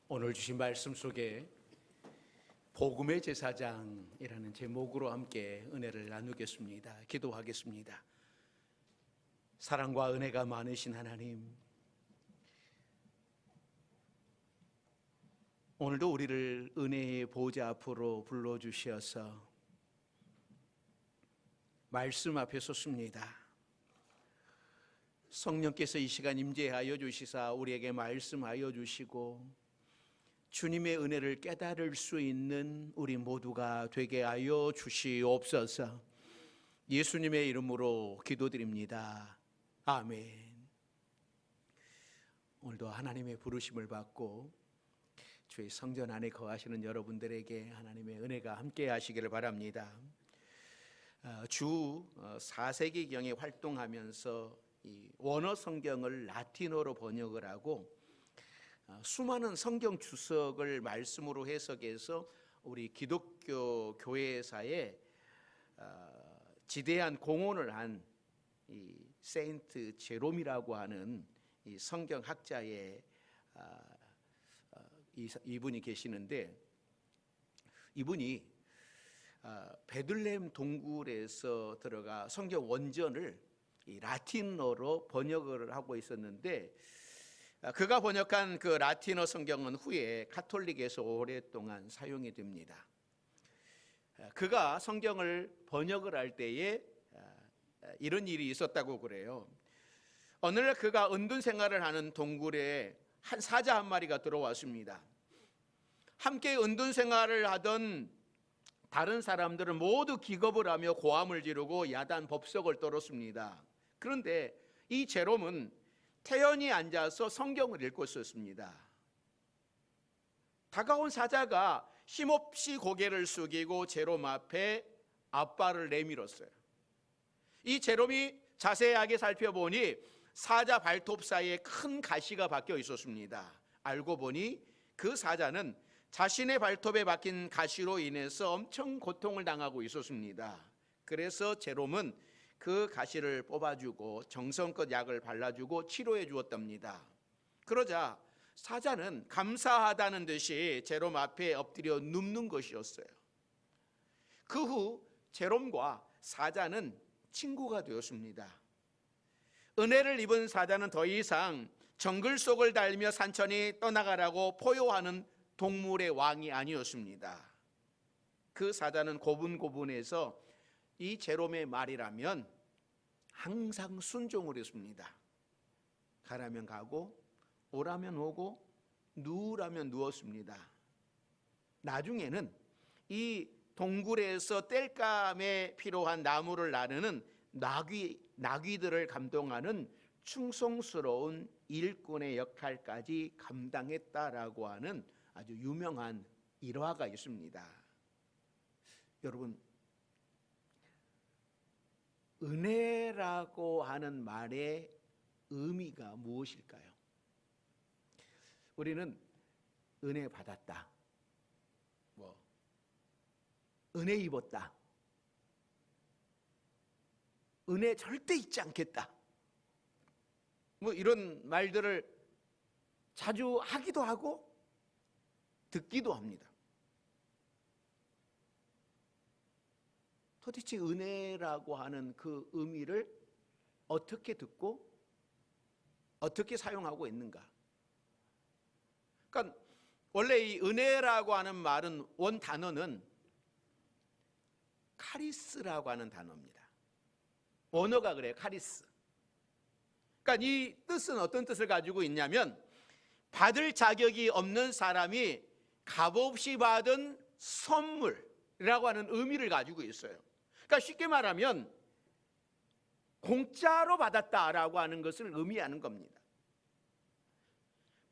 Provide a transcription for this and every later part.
오늘 주신 말씀 속에 복음의 제사장이라는 제목으로 함께 은혜를 나누겠습니다. 기도하겠습니다. 사랑과 은혜가 많으신 하나님, 오늘도 우리를 은혜의 보좌 앞으로 불러주셔서 말씀 앞에 섰습니다. 성령께서 이 시간 임재하여 주시사 우리에게 말씀하여 주시고 주님의 은혜를 깨달을 수 있는 우리 모두가 되게 하여 주시옵소서. 예수님의 이름으로 기도드립니다. 아멘. 오늘도 하나님의 부르심을 받고 주의 성전 안에 거하시는 여러분들에게 하나님의 은혜가 함께 하시기를 바랍니다. 주 4세기경에 활동하면서 이 원어 성경을 라틴어로 번역을 하고 수많은 성경 주석을 말씀으로 해석해서 우리 기독교 교회사에 지대한 공헌을 한 이 세인트 제롬이라고 하는 이 성경학자의 이분이 계시는데, 이분이 베들레헴 동굴에서 들어가 성경 원전을 이 라틴어로 번역을 하고 있었는데, 그가 번역한 그 라틴어 성경은 후에 가톨릭에서 오랫동안 사용이 됩니다. 그가 성경을 번역을 할 때에 이런 일이 있었다고 그래요. 어느 날 그가 은둔 생활을 하는 동굴에 한 사자 한 마리가 들어왔습니다. 함께 은둔 생활을 하던 다른 사람들은 모두 기겁을 하며 고함을 지르고 야단 법석을 떨었습니다. 그런데 이 제롬은 태연히 앉아서 성경을 읽고 있었습니다. 다가온 사자가 힘없이 고개를 숙이고 제롬 앞에 앞발을 내밀었어요. 이 제롬이 자세하게 살펴보니 사자 발톱 사이에 큰 가시가 박혀 있었습니다. 알고 보니 그 사자는 자신의 발톱에 박힌 가시로 인해서 엄청 고통을 당하고 있었습니다. 그래서 제롬은 그 가시를 뽑아주고 정성껏 약을 발라주고 치료해 주었답니다. 그러자 사자는 감사하다는 듯이 제롬 앞에 엎드려 눕는 것이었어요. 그 후 제롬과 사자는 친구가 되었습니다. 은혜를 입은 사자는 더 이상 정글 속을 달리며 산천히 떠나가라고 포효하는 동물의 왕이 아니었습니다. 그 사자는 고분고분해서 이 제롬의 말이라면 항상 순종을 했습니다. 가라면 가고 오라면 오고 누우라면 누웠습니다. 나중에는 이 동굴에서 땔감에 필요한 나무를 나르는 나귀들을 감동하는 충성스러운 일꾼의 역할까지 감당했다라고 하는 아주 유명한 일화가 있습니다. 여러분, 은혜라고 하는 말의 의미가 무엇일까요? 우리는 은혜 받았다, 은혜 입었다, 은혜 절대 잊지 않겠다, 이런 말들을 자주 하기도 하고 듣기도 합니다. 도대체 은혜라고 하는 그 의미를 어떻게 듣고 어떻게 사용하고 있는가? 그러니까 원래 이 은혜라고 하는 말은 원 단어는 카리스라고 하는 단어입니다. 원어가 그래요. 카리스. 그러니까 이 뜻은 어떤 뜻을 가지고 있냐면, 받을 자격이 없는 사람이 값없이 받은 선물이라고 하는 의미를 가지고 있어요. 그러니까 쉽게 말하면 공짜로 받았다라고 하는 것을 의미하는 겁니다.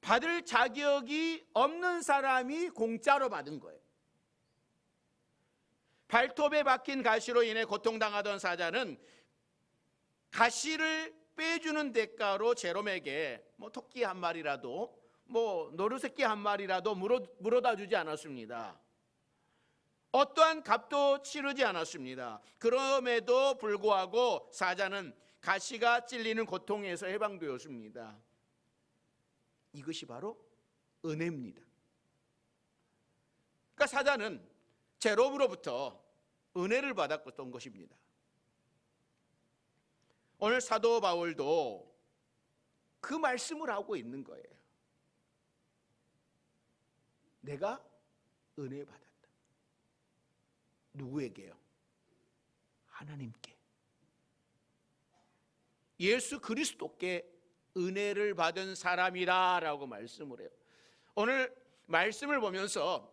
받을 자격이 없는 사람이 공짜로 받은 거예요. 발톱에 박힌 가시로 인해 고통당하던 사자는 가시를 빼주는 대가로 제롬에게 토끼 한 마리라도 노루새끼 한 마리라도 물어다 주지 않았습니다. 어떠한 값도 치르지 않았습니다. 그럼에도 불구하고 사자는 가시가 찔리는 고통에서 해방되었습니다. 이것이 바로 은혜입니다. 그러니까 사자는 제롬으로부터 은혜를 받았던 것입니다. 오늘 사도 바울도 그 말씀을 하고 있는 거예요. 내가 은혜 받았다. 누구에게요? 하나님께. 예수 그리스도께 은혜를 받은 사람이라고 말씀을 해요. 오늘 말씀을 보면서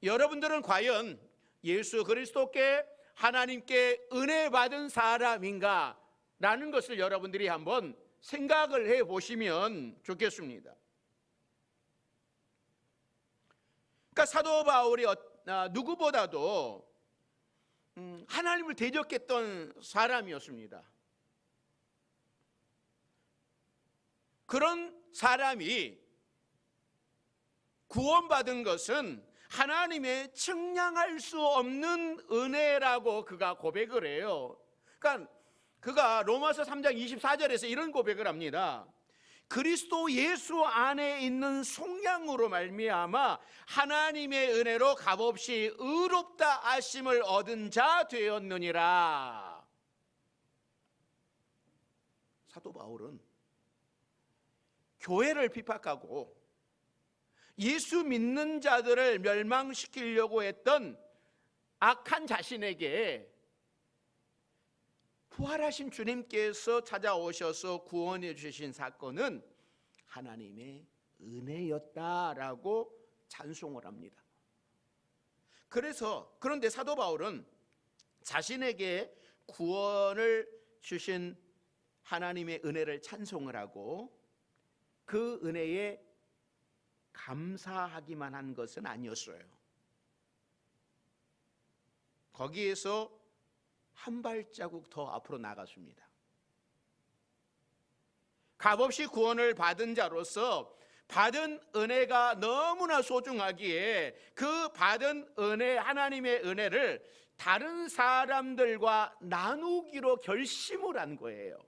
여러분들은 과연 예수 그리스도께 하나님께 은혜 받은 사람인가? 라는 것을 여러분들이 한번 생각을 해 보시면 좋겠습니다. 그러니까 사도 바울이 누구보다도 하나님을 대적했던 사람이었습니다. 그런 사람이 구원받은 것은 하나님의 측량할 수 없는 은혜라고 그가 고백을 해요. 그러니까 그가 로마서 3장 24절에서 이런 고백을 합니다. 그리스도 예수 안에 있는 속량으로 말미암아 하나님의 은혜로 값없이 의롭다 하심을 얻은 자 되었느니라. 사도 바울은 교회를 핍박하고 예수 믿는 자들을 멸망시키려고 했던 악한 자신에게 부활하신 주님께서 찾아오셔서 구원해 주신 사건은 하나님의 은혜였다라고 찬송을 합니다. 그런데 사도 바울은 자신에게 구원을 주신 하나님의 은혜를 찬송을 하고 그 은혜에 감사하기만 한 것은 아니었어요. 거기에서 한 발자국 더 앞으로 나갔습니다. 값없이 구원을 받은 자로서 받은 은혜가 너무나 소중하기에 그 받은 은혜, 하나님의 은혜를 다른 사람들과 나누기로 결심을 한 거예요.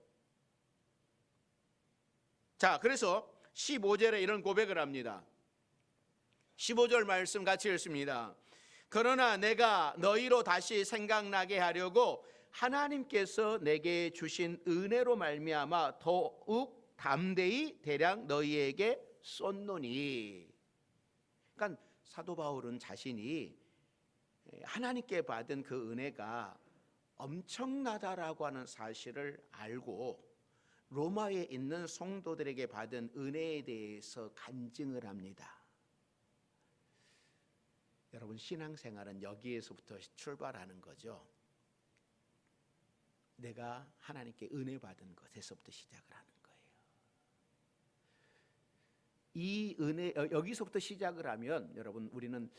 자, 그래서 15절에 이런 고백을 합니다. 15절 말씀 같이 읽습니다. 그러나 내가 너희로 다시 생각나게 하려고 하나님께서 내게 주신 은혜로 말미암아 더욱 담대히 대량 너희에게 쏟노니. 그러니까 사도 바울은 자신이 하나님께 받은 그 은혜가 엄청나다라고 하는 사실을 알고 로마에 있는 성도들에게 받은 은혜에 대해서 간증을 합니다. 여러분, 신앙생활은 여기에서부터 출발하는 거죠. 내가 하나님께 은혜 받은 것에서부터 시작을 하는 거예요. 이 은혜, 여기서부터 시작을 하면 여러분, 우리는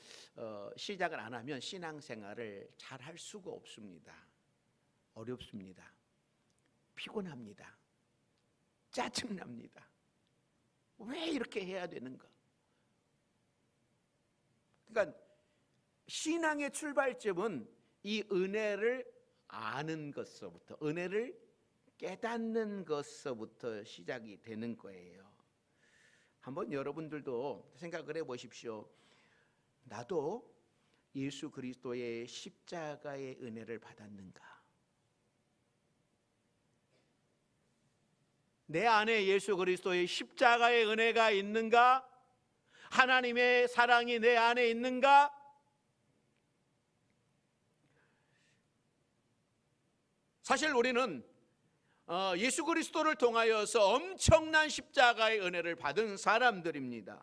시작을 안 하면 신앙생활을 잘 할 수가 없습니다. 어렵습니다. 피곤합니다. 짜증납니다. 왜 이렇게 해야 되는가? 그러니까 신앙의 출발점은 이 은혜를 아는 것서부터, 은혜를 깨닫는 것서부터 시작이 되는 거예요. 한번 여러분들도 생각을 해보십시오. 나도 예수 그리스도의 십자가의 은혜를 받았는가? 내 안에 예수 그리스도의 십자가의 은혜가 있는가? 하나님의 사랑이 내 안에 있는가? 사실 우리는 예수 그리스도를 통하여서 엄청난 십자가의 은혜를 받은 사람들입니다.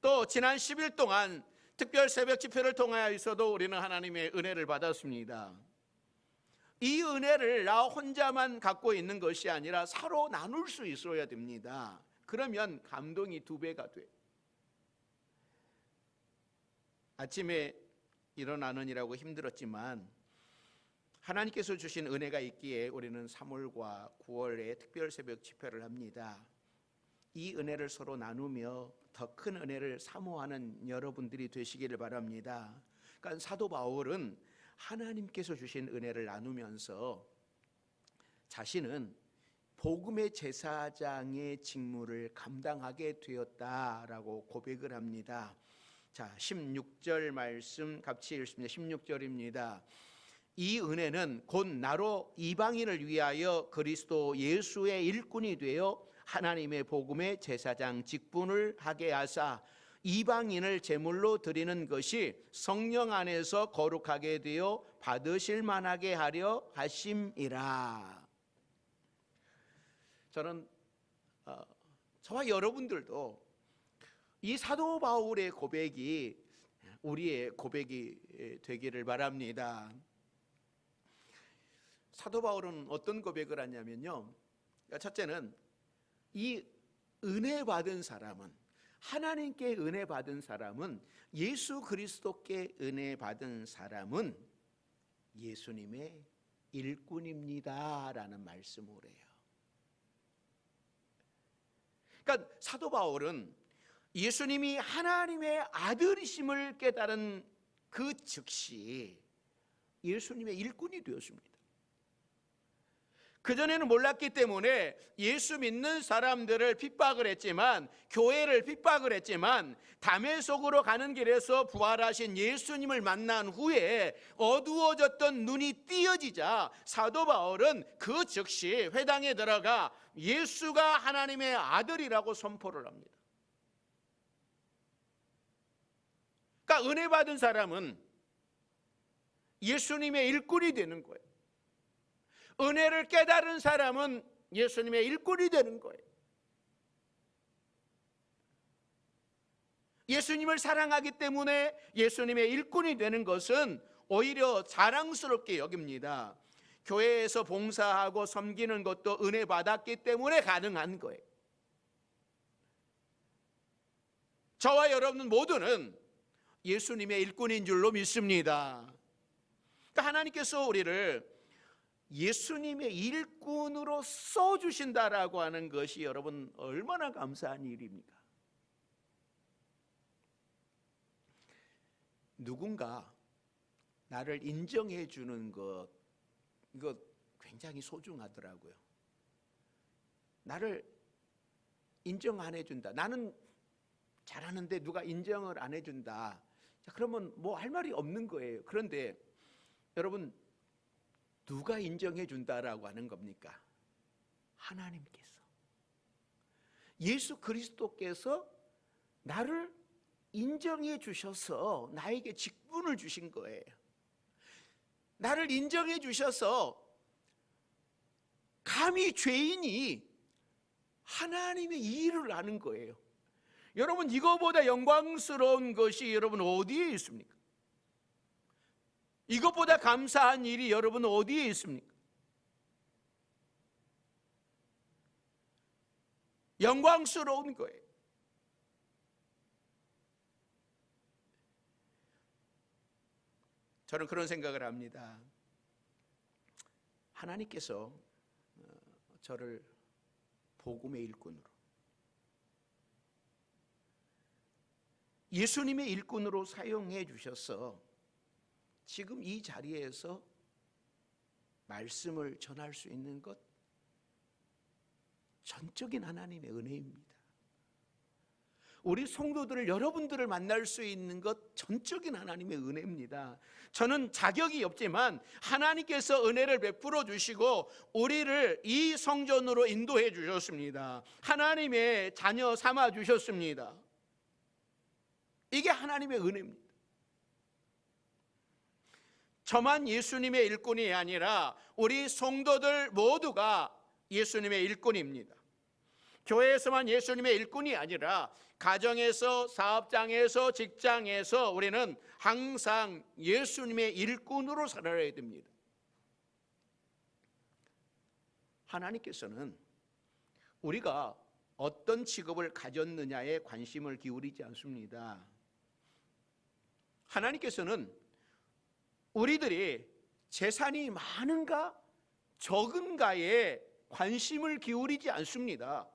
또 지난 10일 동안 특별 새벽 집회를 통하여서도 우리는 하나님의 은혜를 받았습니다. 이 은혜를 나 혼자만 갖고 있는 것이 아니라 서로 나눌 수 있어야 됩니다. 그러면 감동이 2배가 돼. 아침에 일어나느니라고 힘들었지만 하나님께서 주신 은혜가 있기에 우리는 3월과 9월에 특별 새벽 집회를 합니다. 이 은혜를 서로 나누며 더 큰 은혜를 사모하는 여러분들이 되시기를 바랍니다. 그러니까 사도 바울은 하나님께서 주신 은혜를 나누면서 자신은 복음의 제사장의 직무를 감당하게 되었다라고 고백을 합니다. 자, 16절 말씀 같이 읽습니다. 16절입니다. 이 은혜는 곧 나로 이방인을 위하여 그리스도 예수의 일꾼이 되어 하나님의 복음의 제사장 직분을 하게 하사 이방인을 제물로 드리는 것이 성령 안에서 거룩하게 되어 받으실 만하게 하려 하심이라. 저는 저와 여러분들도 이 사도 바울의 고백이 우리의 고백이 되기를 바랍니다. 사도 바울은 어떤 고백을 하냐면요, 첫째는 이 은혜 받은 사람은, 하나님께 은혜 받은 사람은, 예수 그리스도께 은혜 받은 사람은 예수님의 일꾼입니다 라는 말씀을 해요. 그러니까 사도 바울은 예수님이 하나님의 아들이심을 깨달은 그 즉시 예수님의 일꾼이 되었습니다. 그전에는 몰랐기 때문에 예수 믿는 사람들을 핍박을 했지만, 교회를 핍박을 했지만, 다메섹으로 가는 길에서 부활하신 예수님을 만난 후에 어두워졌던 눈이 띄어지자 사도 바울은 그 즉시 회당에 들어가 예수가 하나님의 아들이라고 선포를 합니다. 그러니까 은혜 받은 사람은 예수님의 일꾼이 되는 거예요. 은혜를 깨달은 사람은 예수님의 일꾼이 되는 거예요. 예수님을 사랑하기 때문에 예수님의 일꾼이 되는 것은 오히려 자랑스럽게 여깁니다. 교회에서 봉사하고 섬기는 것도 은혜 받았기 때문에 가능한 거예요. 저와 여러분 모두는 예수님의 일꾼인 줄로 믿습니다. 그러니까 하나님께서 우리를 예수님의 일꾼으로 써주신다라고 하는 것이 여러분 얼마나 감사한 일입니까? 누군가 나를 인정해 주는 것, 이거 굉장히 소중하더라고요. 나를 인정 안 해준다. 나는 잘하는데 누가 인정을 안 해준다. 자, 그러면 뭐 할 말이 없는 거예요. 그런데 여러분, 누가 인정해 준다라고 하는 겁니까? 하나님께서, 예수 그리스도께서 나를 인정해 주셔서 나에게 직분을 주신 거예요. 나를 인정해 주셔서 감히 죄인이 하나님의 일을 하는 거예요. 여러분, 이거보다 영광스러운 것이 여러분 어디에 있습니까? 이것보다 감사한 일이 여러분 어디에 있습니까? 영광스러운 거예요. 저는 그런 생각을 합니다. 하나님께서 저를 복음의 일꾼으로, 예수님의 일꾼으로 사용해 주셔서 지금 이 자리에서 말씀을 전할 수 있는 것, 전적인 하나님의 은혜입니다. 우리 성도들을, 여러분들을 만날 수 있는 것, 전적인 하나님의 은혜입니다. 저는 자격이 없지만 하나님께서 은혜를 베풀어 주시고 우리를 이 성전으로 인도해 주셨습니다. 하나님의 자녀 삼아 주셨습니다. 이게 하나님의 은혜입니다. 저만 예수님의 일꾼이 아니라 우리 성도들 모두가 예수님의 일꾼입니다. 교회에서만 예수님의 일꾼이 아니라 가정에서, 사업장에서, 직장에서 우리는 항상 예수님의 일꾼으로 살아야 됩니다. 하나님께서는 우리가 어떤 직업을 가졌느냐에 관심을 기울이지 않습니다. 하나님께서는 우리들이 재산이 많은가 적은가에 관심을 기울이지 않습니다.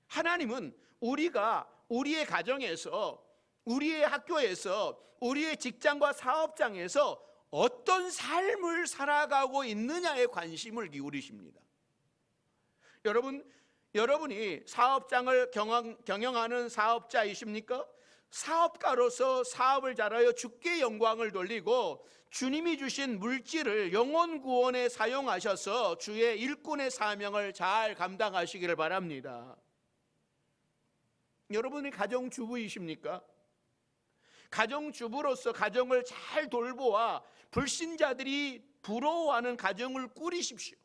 하나님은 우리가 우리의 가정에서, 우리의 학교에서, 우리의 직장과 사업장에서 어떤 삶을 살아가고 있느냐에 관심을 기울이십니다. 여러분, 여러분이 사업장을 경영하는 사업자이십니까? 사업가로서 사업을 잘하여 주께 영광을 돌리고 주님이 주신 물질을 영혼 구원에 사용하셔서 주의 일꾼의 사명을 잘 감당하시기를 바랍니다. 여러분이 가정주부이십니까? 가정주부로서 가정을 잘 돌보아 불신자들이 부러워하는 가정을 꾸리십시오.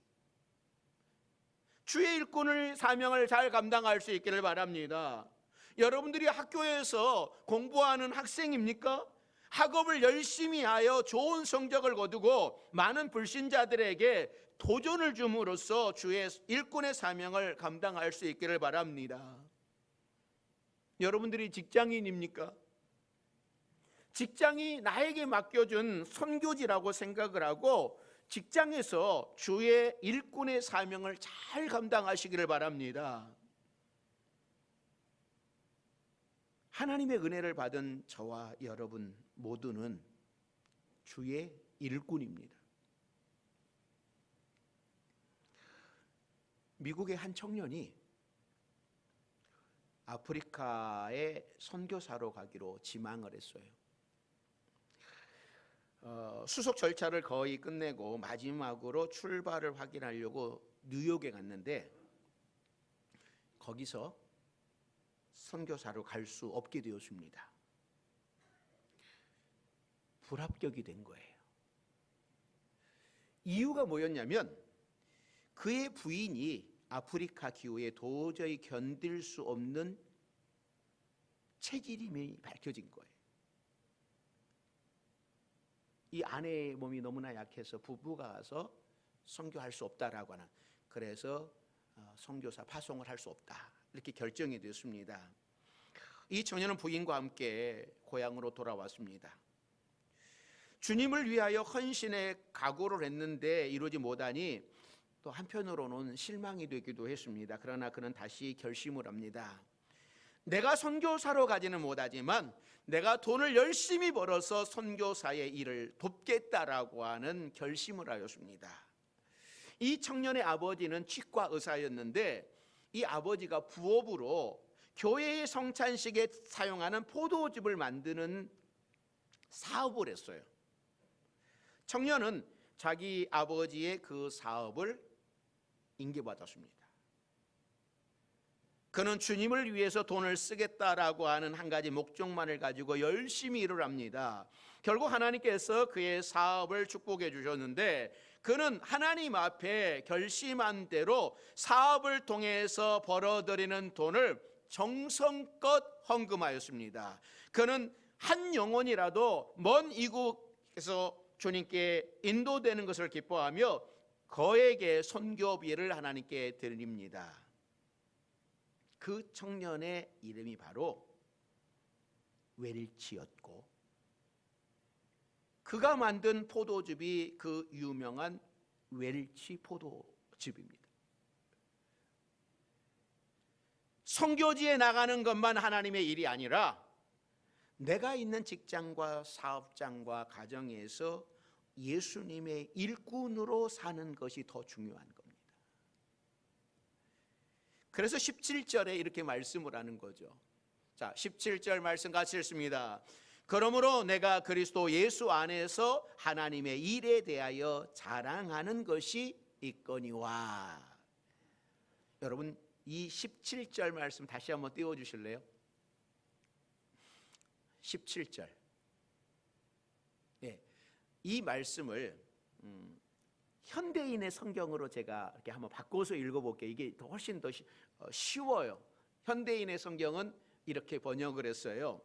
주의 일꾼의 사명을 잘 감당할 수 있기를 바랍니다. 여러분들이 학교에서 공부하는 학생입니까? 학업을 열심히 하여 좋은 성적을 거두고 많은 불신자들에게 도전을 줌으로써 주의 일꾼의 사명을 감당할 수 있기를 바랍니다. 여러분들이 직장인입니까? 직장이 나에게 맡겨준 선교지라고 생각을 하고 직장에서 주의 일꾼의 사명을 잘 감당하시기를 바랍니다. 하나님의 은혜를 받은 저와 여러분 모두는 주의 일꾼입니다. 미국의 한 청년이 아프리카에 선교사로 가기로 지망을 했어요. 수속 절차를 거의 끝내고 마지막으로 출발을 확인하려고 뉴욕에 갔는데 거기서 선교사로 갈 수 없게 되었습니다. 불합격이 된 거예요. 이유가 뭐였냐면 그의 부인이 아프리카 기후에 도저히 견딜 수 없는 체질임이 밝혀진 거예요. 이 아내의 몸이 너무나 약해서 부부가 가서 선교할 수 없다라고 하는, 그래서 선교사 파송을 할 수 없다 이렇게 결정이 되었습니다. 이 청년은 부인과 함께 고향으로 돌아왔습니다. 주님을 위하여 헌신의 각오를 했는데 이루지 못하니 또 한편으로는 실망이 되기도 했습니다. 그러나 그는 다시 결심을 합니다. 내가 선교사로 가지는 못하지만 내가 돈을 열심히 벌어서 선교사의 일을 돕겠다라고 하는 결심을 하였습니다. 이 청년의 아버지는 치과 의사였는데 이 아버지가 부업으로 교회의 성찬식에 사용하는 포도즙을 만드는 사업을 했어요. 청년은 자기 아버지의 그 사업을 인계받았습니다. 그는 주님을 위해서 돈을 쓰겠다라고 하는 한 가지 목적만을 가지고 열심히 일을 합니다. 결국 하나님께서 그의 사업을 축복해 주셨는데 그는 하나님 앞에 결심한 대로 사업을 통해서 벌어들이는 돈을 정성껏 헌금하였습니다. 그는 한 영혼이라도 먼 이국에서 주님께 인도되는 것을 기뻐하며 거액의 선교비를 하나님께 드립니다. 그 청년의 이름이 바로 웰치였고 그가 만든 포도즙이 그 유명한 웰치 포도즙입니다. 선교지에 나가는 것만 하나님의 일이 아니라 내가 있는 직장과 사업장과 가정에서 예수님의 일꾼으로 사는 것이 더 중요한 겁니다. 그래서 17절에 이렇게 말씀을 하는 거죠. 자, 17절 말씀 같이 읽습니다. 그러므로 내가 그리스도 예수 안에서 하나님의 일에 대하여 자랑하는 것이 있거니와. 여러분 이 17절 말씀 다시 한번 띄워주실래요? 17절. 네, 이 말씀을 현대인의 성경으로 제가 이렇게 한번 바꿔서 읽어볼게요. 이게 훨씬 더 쉬워요. 현대인의 성경은 이렇게 번역을 했어요.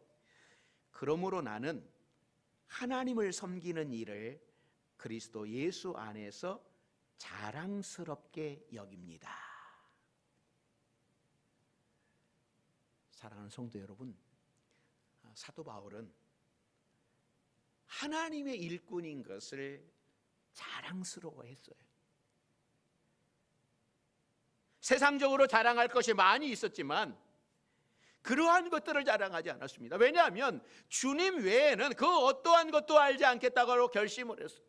그러므로 나는 하나님을 섬기는 일을 그리스도 예수 안에서 자랑스럽게 여깁니다. 사랑하는 성도 여러분, 사도 바울은 하나님의 일꾼인 것을 자랑스러워했어요. 세상적으로 자랑할 것이 많이 있었지만 그러한 것들을 자랑하지 않았습니다. 왜냐하면 주님 외에는 그 어떠한 것도 알지 않겠다고 결심을 했어요.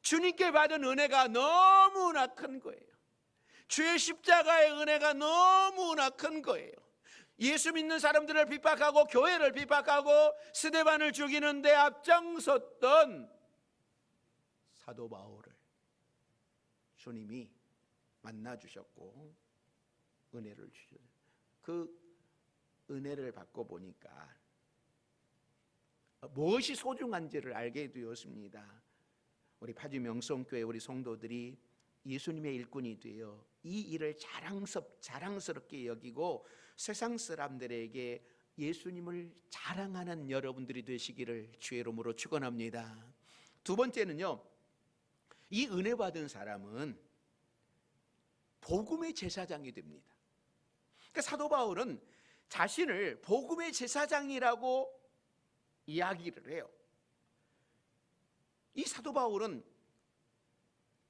주님께 받은 은혜가 너무나 큰 거예요. 주의 십자가의 은혜가 너무나 큰 거예요. 예수 믿는 사람들을 핍박하고 교회를 핍박하고 스데반을 죽이는 데 앞장섰던 사도 바울을 주님이 만나주셨고 은혜를 주셨어요. 그 은혜를 받고 보니까 무엇이 소중한지를 알게 되었습니다. 우리 파주 명성교회 우리 성도들이 예수님의 일꾼이 되어 이 일을 자랑스럽게 여기고 세상 사람들에게 예수님을 자랑하는 여러분들이 되시기를 주의 이름으로 축원합니다. 두 번째는요, 이 은혜 받은 사람은 복음의 제사장이 됩니다. 그러니까 사도 바울은 자신을 복음의 제사장이라고 이야기를 해요. 이 사도 바울은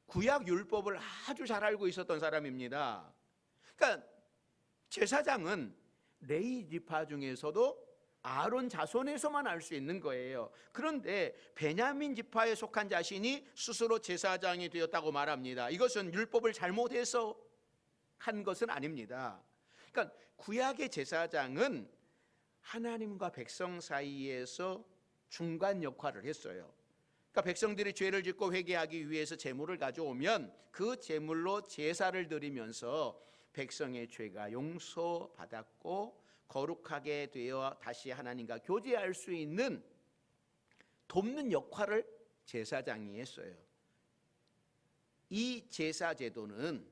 구약 율법을 아주 잘 알고 있었던 사람입니다. 그러니까 제사장은 레위 지파 중에서도 아론 자손에서만 알 수 있는 거예요. 그런데 베냐민 지파에 속한 자신이 스스로 제사장이 되었다고 말합니다. 이것은 율법을 잘못해서 한 것은 아닙니다. 그러니까 구약의 제사장은 하나님과 백성 사이에서 중간 역할을 했어요. 그러니까 백성들이 죄를 짓고 회개하기 위해서 제물을 가져오면 그 제물로 제사를 드리면서 백성의 죄가 용서받았고 거룩하게 되어 다시 하나님과 교제할 수 있는 돕는 역할을 제사장이 했어요. 이 제사 제도는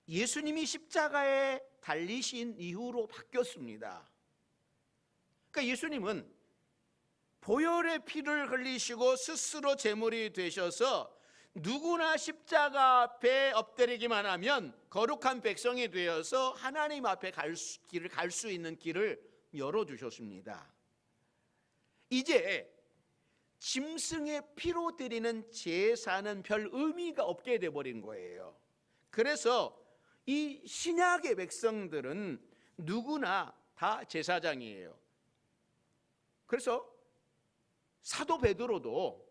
예수님이 십자가에 달리신 이후로 바뀌었습니다. 그러니까 예수님은 보혈의 피를 흘리시고 스스로 제물이 되셔서 누구나 십자가 앞에 엎드리기만 하면 거룩한 백성이 되어서 하나님 앞에 길을 갈 수 있는 길을 열어주셨습니다. 이제 짐승의 피로 드리는 제사는 별 의미가 없게 돼버린 거예요. 그래서 이 신약의 백성들은 누구나 다 제사장이에요. 그래서 사도 베드로도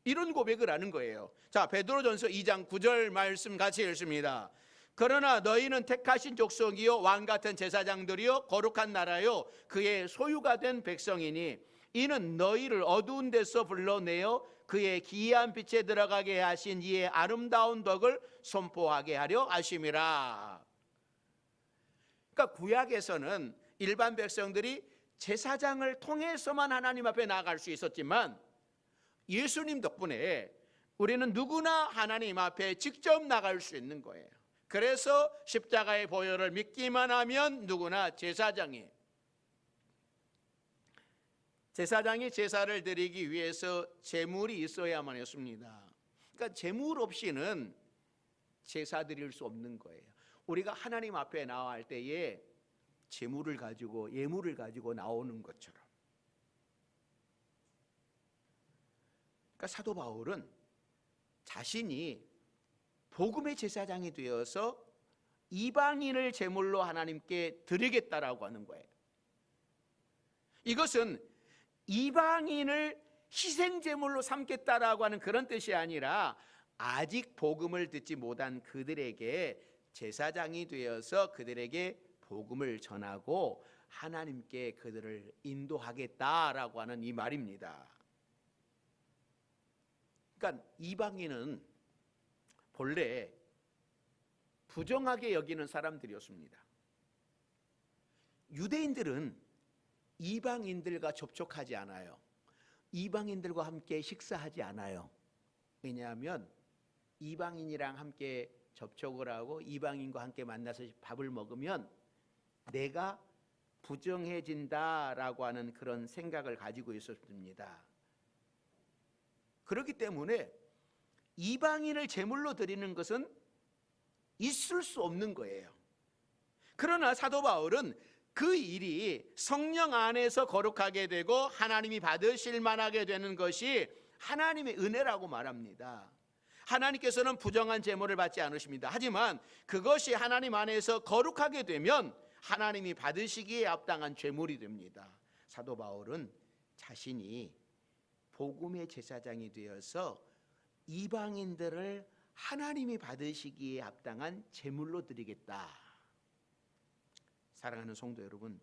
이런 고백을 하는 거예요. 자, 베드로전서 2장 9절 말씀 같이 읽습니다. 그러나 너희는 택하신 족속이요 왕 같은 제사장들이요 거룩한 나라요 그의 소유가 된 백성이니 이는 너희를 어두운 데서 불러내어 그의 기이한 빛에 들어가게 하신 이의 아름다운 덕을 선포하게 하려 하심이라. 그러니까 구약에서는 일반 백성들이 제사장을 통해서만 하나님 앞에 나아갈 수 있었지만 예수님 덕분에 우리는 누구나 하나님 앞에 직접 나갈 수 있는 거예요. 그래서 십자가의 보혈을 믿기만 하면 누구나 제사장이에요. 제사장이 제사를 드리기 위해서 제물이 있어야만 했습니다. 그러니까 제물 없이는 제사 드릴 수 없는 거예요. 우리가 하나님 앞에 나갈 때에 제물을 가지고 예물을 가지고 나오는 것처럼. 그러니까 사도 바울은 자신이 복음의 제사장이 되어서 이방인을 제물로 하나님께 드리겠다라고 하는 거예요. 이것은 이방인을 희생제물로 삼겠다라고 하는 그런 뜻이 아니라 아직 복음을 듣지 못한 그들에게 제사장이 되어서 그들에게 복음을 전하고 하나님께 그들을 인도하겠다라고 하는 이 말입니다. 그러니까 이방인은 본래 부정하게 여기는 사람들이었습니다. 유대인들은 이방인들과 접촉하지 않아요. 이방인들과 함께 식사하지 않아요. 왜냐하면 이방인이랑 함께 접촉을 하고 이방인과 함께 만나서 밥을 먹으면 내가 부정해진다라고 하는 그런 생각을 가지고 있었습니다. 그렇기 때문에 이방인을 제물로 드리는 것은 있을 수 없는 거예요. 그러나 사도 바울은 그 일이 성령 안에서 거룩하게 되고 하나님이 받으실 만하게 되는 것이 하나님의 은혜라고 말합니다. 하나님께서는 부정한 제물을 받지 않으십니다. 하지만 그것이 하나님 안에서 거룩하게 되면 하나님이 받으시기에 합당한 제물이 됩니다. 사도 바울은 자신이 복음의 제사장이 되어서 이방인들을 하나님이 받으시기에 합당한 제물로 드리겠다. 사랑하는 성도 여러분,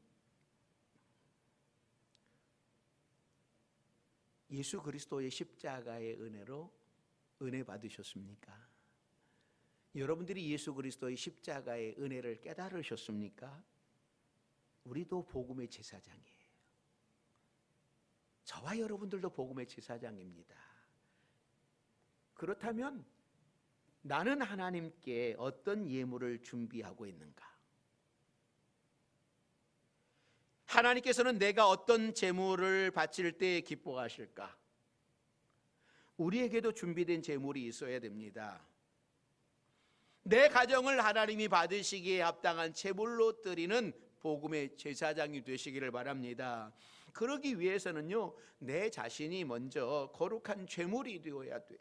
예수 그리스도의 십자가의 은혜로 은혜 받으셨습니까? 여러분들이 예수 그리스도의 십자가의 은혜를 깨달으셨습니까? 우리도 복음의 제사장이에요. 저와 여러분들도 복음의 제사장입니다. 그렇다면 나는 하나님께 어떤 예물을 준비하고 있는가? 하나님께서는 내가 어떤 제물을 바칠 때 기뻐하실까? 우리에게도 준비된 제물이 있어야 됩니다. 내 가정을 하나님이 받으시기에 합당한 제물로 드리는 복음의 제사장이 되시기를 바랍니다. 그러기 위해서는요, 내 자신이 먼저 거룩한 제물이 되어야 돼요.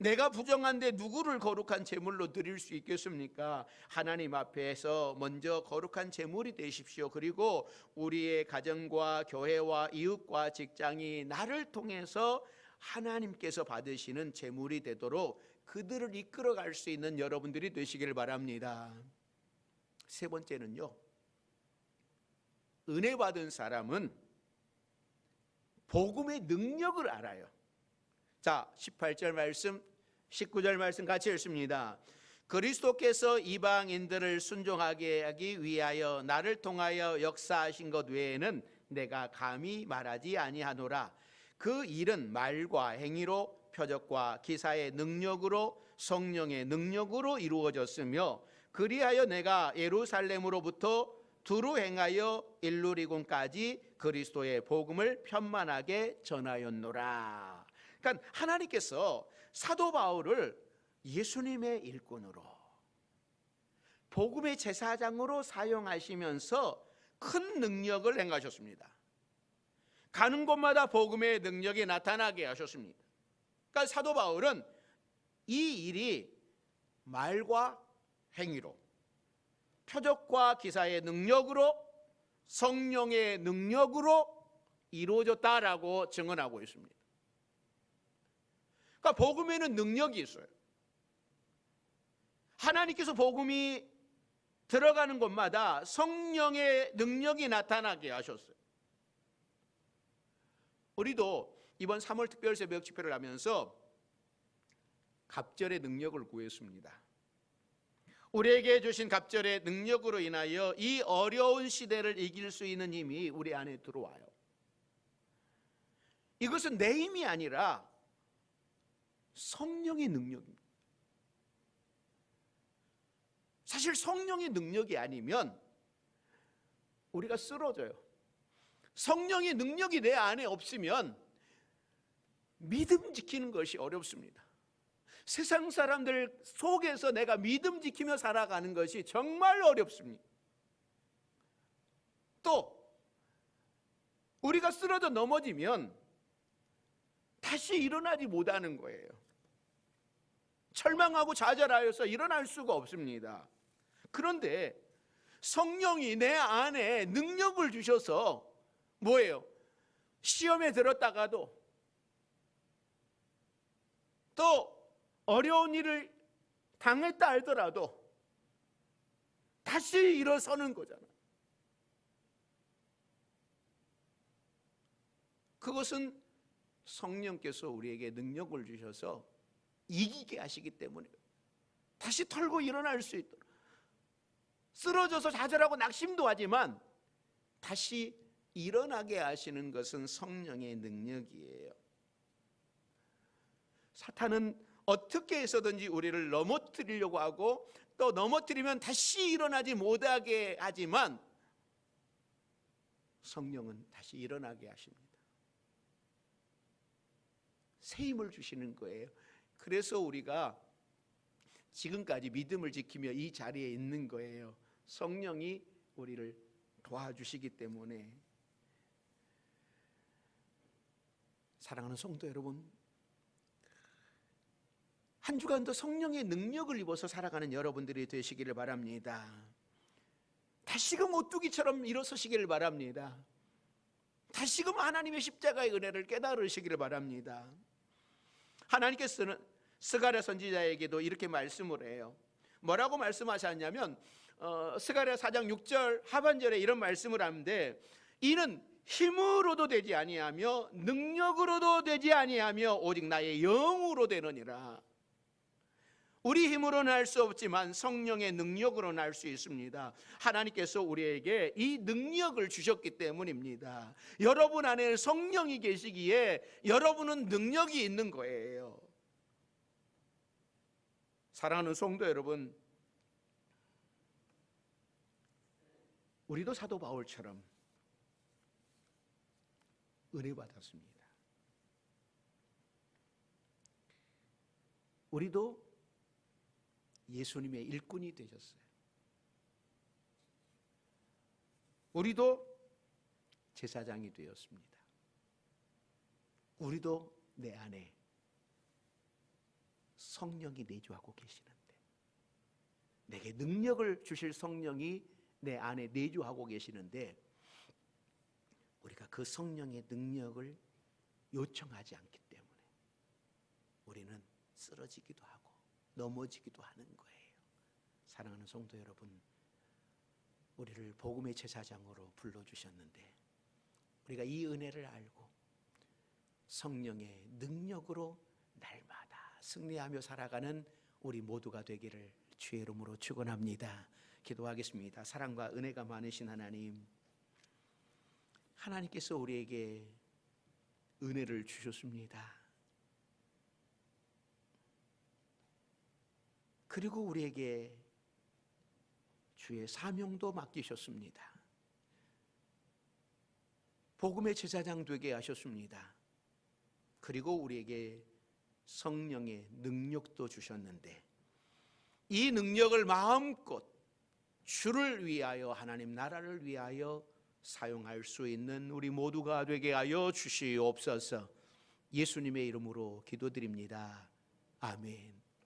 내가 부정한데 누구를 거룩한 제물로 드릴 수 있겠습니까? 하나님 앞에서 먼저 거룩한 제물이 되십시오. 그리고 우리의 가정과 교회와 이웃과 직장이 나를 통해서 하나님께서 받으시는 제물이 되도록 그들을 이끌어갈 수 있는 여러분들이 되시길 바랍니다. 세 번째는요, 은혜 받은 사람은 복음의 능력을 알아요. 자, 18절 말씀, 19절 말씀 같이 읽습니다. 그리스도께서 이방인들을 순종하게 하기 위하여 나를 통하여 역사하신 것 외에는 내가 감히 말하지 아니하노라. 그 일은 말과 행위로, 표적과 기사의 능력으로, 성령의 능력으로 이루어졌으며, 그리하여 내가 예루살렘으로부터 두루 행하여 일루리곤까지 그리스도의 복음을 편만하게 전하였노라. 그러니까 하나님께서 사도 바울을 예수님의 일꾼으로, 복음의 제사장으로 사용하시면서 큰 능력을 행하셨습니다. 가는 곳마다 복음의 능력이 나타나게 하셨습니다. 그러니까 사도 바울은 이 일이 말과 행위로, 표적과 기사의 능력으로, 성령의 능력으로 이루어졌다라고 증언하고 있습니다. 그러니까 복음에는 능력이 있어요. 하나님께서 복음이 들어가는 곳마다 성령의 능력이 나타나게 하셨어요. 우리도 이번 3월 특별 새벽 집회를 하면서 갑절의 능력을 구했습니다. 우리에게 주신 갑절의 능력으로 인하여 이 어려운 시대를 이길 수 있는 힘이 우리 안에 들어와요. 이것은 내 힘이 아니라 성령의 능력입니다. 사실 성령의 능력이 아니면 우리가 쓰러져요. 성령의 능력이 내 안에 없으면 믿음 지키는 것이 어렵습니다. 세상 사람들 속에서 내가 믿음 지키며 살아가는 것이 정말 어렵습니다. 또 우리가 쓰러져 넘어지면 다시 일어나지 못하는 거예요. 절망하고 좌절하여서 일어날 수가 없습니다. 그런데 성령이 내 안에 능력을 주셔서 뭐예요? 시험에 들었다가도, 또 어려운 일을 당했다 할더라도 다시 일어서는 거잖아요. 그것은 성령께서 우리에게 능력을 주셔서 이기게 하시기 때문에 다시 털고 일어날 수 있도록, 쓰러져서 좌절하고 낙심도 하지만 다시 일어나게 하시는 것은 성령의 능력이에요. 사탄은 어떻게 해서든지 우리를 넘어뜨리려고 하고, 또 넘어뜨리면 다시 일어나지 못하게 하지만 성령은 다시 일어나게 하십니다. 새 힘을 주시는 거예요. 그래서 우리가 지금까지 믿음을 지키며 이 자리에 있는 거예요. 성령이 우리를 도와주시기 때문에. 사랑하는 성도 여러분, 한 주간도 성령의 능력을 입어서 살아가는 여러분들이 되시기를 바랍니다. 다시금 오뚜기처럼 일어서시기를 바랍니다. 다시금 하나님의 십자가의 은혜를 깨달으시기를 바랍니다. 하나님께서는 스가랴 선지자에게도 이렇게 말씀을 해요. 뭐라고 말씀하셨냐면 스가랴 4장 6절 하반절에 이런 말씀을 하는데, 이는 힘으로도 되지 아니하며 능력으로도 되지 아니하며 오직 나의 영으로 되느니라. 우리 힘으로는 할 수 없지만 성령의 능력으로는 할 수 있습니다. 하나님께서 우리에게 이 능력을 주셨기 때문입니다. 여러분 안에 성령이 계시기에 여러분은 능력이 있는 거예요. 사랑하는 성도 여러분, 우리도 사도 바울처럼 은혜 받았습니다. 우리도 예수님의 일꾼이 되셨어요. 우리도 제사장이 되었습니다. 우리도 내 안에 성령이 내주하고 계시는데, 내게 능력을 주실 성령이 내 안에 내주하고 계시는데, 우리가 그 성령의 능력을 요청하지 않기 때문에 우리는 쓰러지기도 하고 넘어지기도 하는 거예요. 사랑하는 성도 여러분, 우리를 복음의 제사장으로 불러주셨는데 우리가 이 은혜를 알고 성령의 능력으로 날마다 승리하며 살아가는 우리 모두가 되기를 주의 이름으로 축원합니다. 기도하겠습니다. 사랑과 은혜가 많으신 하나님, 하나님께서 우리에게 은혜를 주셨습니다. 그리고 우리에게 주의 사명도 맡기셨습니다. 복음의 제사장 되게 하셨습니다. 그리고 우리에게 성령의 능력도 주셨는데, 이 능력을 마음껏 주를 위하여, 하나님 나라를 위하여 사용할 수 있는 우리 모두가 되게 하여 주시옵소서. 예수님의 이름으로 기도드립니다. 아멘.